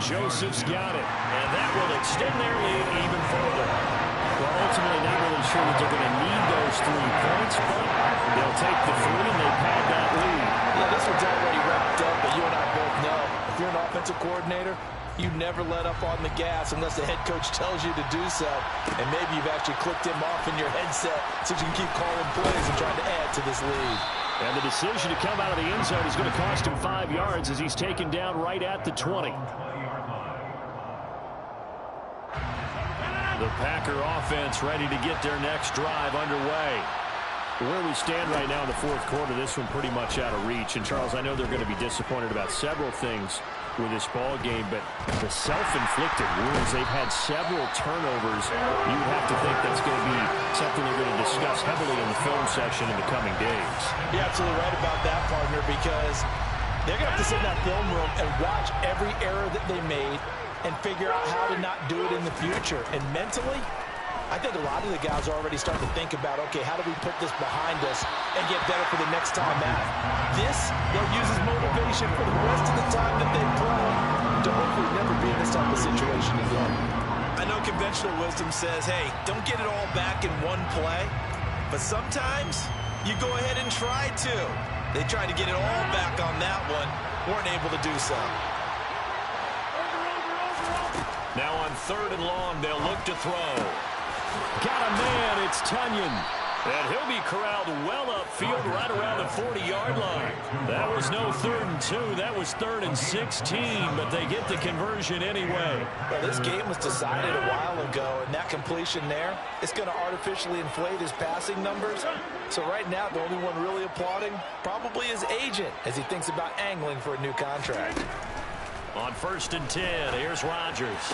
Joseph's got it, and that will extend their lead even further. Well, ultimately not really sure that they're going to need those 3 points, but they'll take the 3 and they pad that lead. Yeah, this one's already wrapped up, but you and I both know if you're an offensive coordinator, you never let up on the gas unless the head coach tells you to do so. And maybe you've actually clicked him off in your headset so you can keep calling plays and trying to add to this lead. And the decision to come out of the end zone is going to cost him 5 yards as he's taken down right at the 20. The Packer offense ready to get their next drive underway. Where we stand right now in the 4th quarter, this one pretty much out of reach. And, Charles, I know they're going to be disappointed about several things with this ball game, but the self-inflicted wounds, they've had several turnovers. You would have to think that's going to be something they're going to discuss heavily in the film session in the coming days. You're absolutely right about that, partner, because they're going to have to sit in that film room and watch every error that they made and figure out how to not do it in the future. And mentally, I think a lot of the guys are already starting to think about, okay, how do we put this behind us and get better for the next time out? This, they'll use as motivation for the rest of the time that they play to hopefully never be in this type of situation again. I know conventional wisdom says, hey, don't get it all back in one play, but sometimes you go ahead and try to. They tried to get it all back on that one, weren't able to do so. Now on 3rd and long, they'll look to throw. Got a man, it's Tunyon. And he'll be corralled well upfield right around the 40-yard line. That was no 3rd and 2, that was 3rd and 16, but they get the conversion anyway. Well, this game was decided a while ago, and that completion there, it's going to artificially inflate his passing numbers. So right now, the only one really applauding probably his agent as he thinks about angling for a new contract. On 1st and 10, here's Rodgers.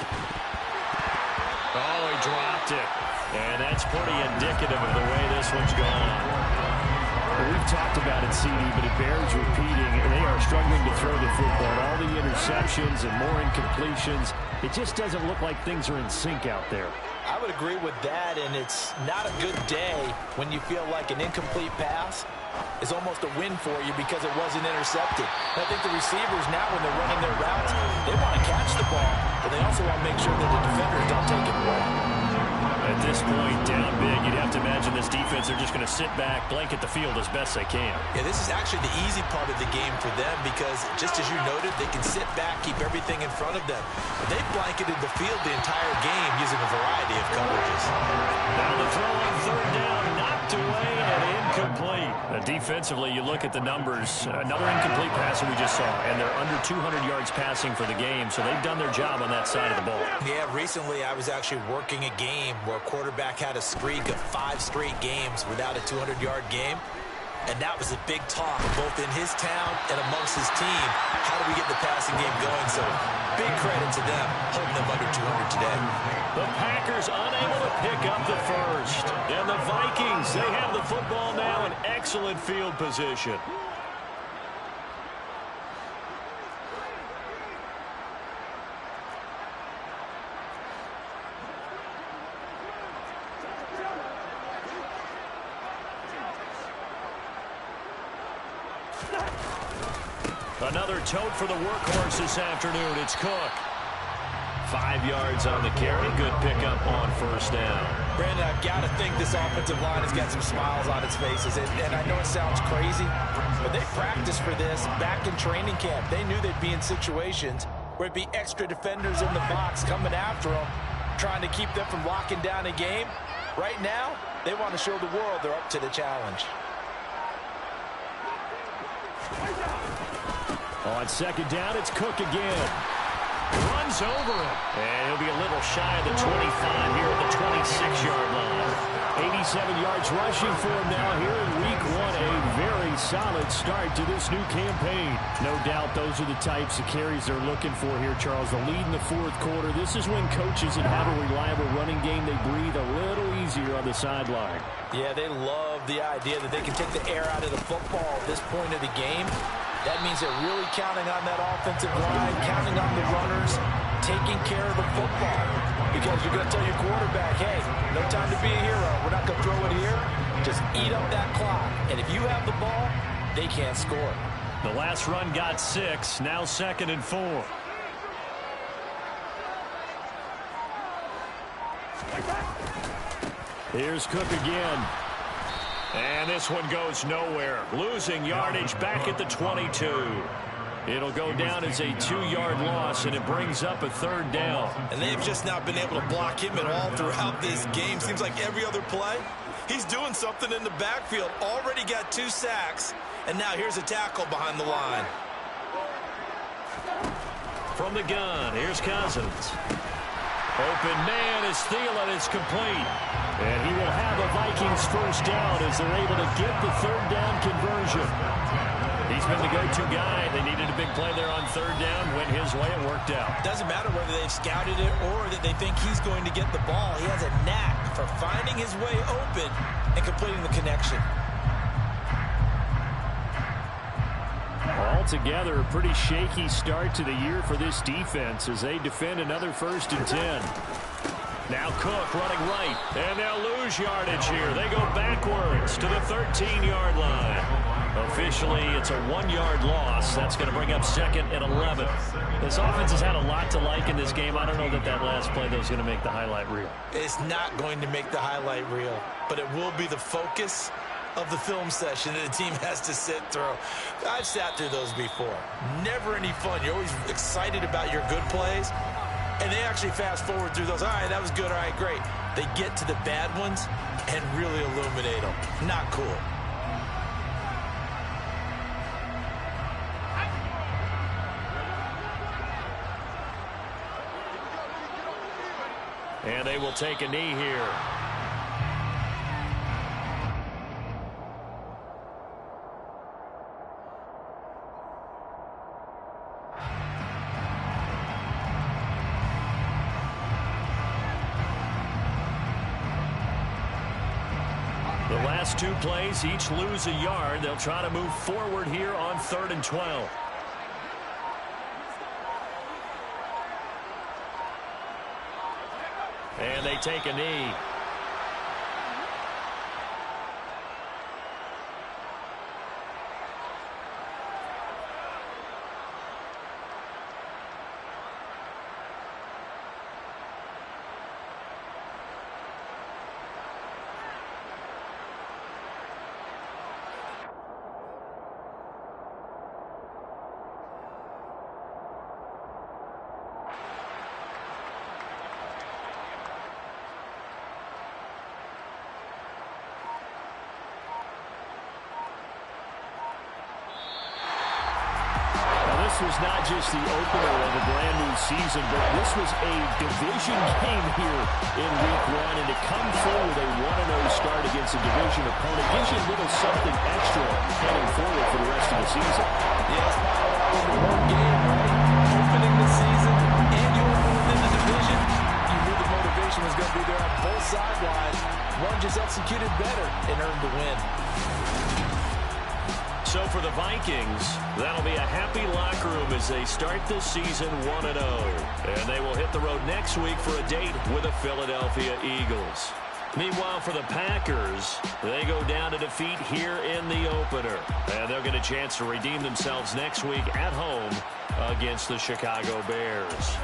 Oh, he dropped it. And that's pretty indicative of the way this one's gone. Well, we've talked about it, CD, but it bears repeating. They are struggling to throw the football. All the interceptions and more incompletions. It just doesn't look like things are in sync out there. I would agree with that, and it's not a good day when you feel like an incomplete pass is almost a win for you because it wasn't intercepted. And I think the receivers now, when they're running their routes, they want to catch the ball, but they also want to make sure that the defenders don't take it away. At this point, down big. You'd have to imagine this defense, they're just going to sit back, blanket the field as best they can. Yeah, this is actually the easy part of the game for them because, just as you noted, they can sit back, keep everything in front of them. They've blanketed the field the entire game using a variety of coverages. Now the throw on third down, knocked away and incomplete. Defensively, you look at the numbers. Another incomplete pass that we just saw, and they're under 200 yards passing for the game, so they've done their job on that side of the ball. Yeah, recently I was actually working a game where a quarterback had a streak of 5 straight games without a 200-yard game. And that was a big talk, both in his town and amongst his team. How do we get the passing game going? So big credit to them, holding them under 200 today. The Packers unable to pick up the first. And the Vikings, they have the football now in excellent field position. Another tote for the workhorse this afternoon. It's Cook. 5 yards on the carry. Good pickup on first down. Brandon, I've got to think this offensive line has got some smiles on its faces. And I know it sounds crazy, but they practiced for this back in training camp. They knew they'd be in situations where it'd be extra defenders in the box coming after them, trying to keep them from locking down a game. Right now, they want to show the world they're up to the challenge. On second down, it's Cook again. Runs over him. And he'll be a little shy of the 25 here at the 26-yard line. 87 yards rushing for him now here in week 1. A very solid start to this new campaign. No doubt those are the types of carries they're looking for here, Charles. The lead in the fourth quarter. This is when coaches that have a reliable running game, they breathe a little easier on the sideline. Yeah, they love the idea that they can take the air out of the football at this point of the game. That means they're really counting on that offensive line, counting on the runners, taking care of the football. Because you're going to tell your quarterback, hey, no time to be a hero. We're not going to throw it here. Just eat up that clock. And if you have the ball, they can't score. The last run got 6, now 2nd and 4. Here's Cook again. And this one goes nowhere. Losing yardage back at the 22. It'll go down as a 2-yard loss, and it brings up a third down. And they've just not been able to block him at all throughout this game. Seems like every other play, he's doing something in the backfield. Already got 2 sacks, and now here's a tackle behind the line. From the gun, here's Cousins. Open man is Thielen. It's complete. And he will have a Vikings first down as they're able to get the third down conversion. He's been the go-to guy. They needed a big play there on third down. Went his way. It worked out. Doesn't matter whether they've scouted it or that they think he's going to get the ball. He has a knack for finding his way open and completing the connection. Altogether, a pretty shaky start to the year for this defense as they defend another 1st and 10. Now Cook running right, and they'll lose yardage here. They go backwards to the 13-yard line. Officially, it's a 1-yard loss. That's going to bring up 2nd and 11. This offense has had a lot to like in this game. I don't know that last play, though, is going to make the highlight reel. It's not going to make the highlight reel, but it will be the focus of the film session that the team has to sit through. I've sat through those before. Never any fun. You're always excited about your good plays, and they actually fast forward through those. All right, that was good. All right, great. They get to the bad ones and really illuminate them. Not cool. And they will take a knee here. The last 2 plays, each lose a yard. They'll try to move forward here on 3rd and 12. And they take a knee. was not just the opener of a brand-new season, but this was a division game here in Week 1. And to come through with a 1-0 start against a division opponent gives you a little something extra heading forward for the rest of the season. Yes, one game, right? Opening the season, and you open within the division. You knew the motivation was going to be there on both sidelines. One just executed better and earned the win. So for the Vikings, that'll be a happy locker room as they start this season 1-0. And they will hit the road next week for a date with the Philadelphia Eagles. Meanwhile, for the Packers, they go down to defeat here in the opener. And they'll get a chance to redeem themselves next week at home against the Chicago Bears.